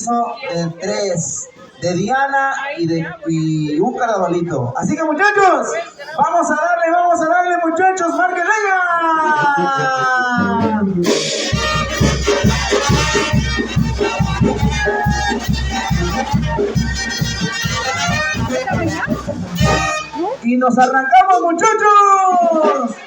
hizo el 3 de Diana y un carnavalito. Así que muchachos, vamos a darle muchachos, marquen leña. Y nos arrancamos muchachos.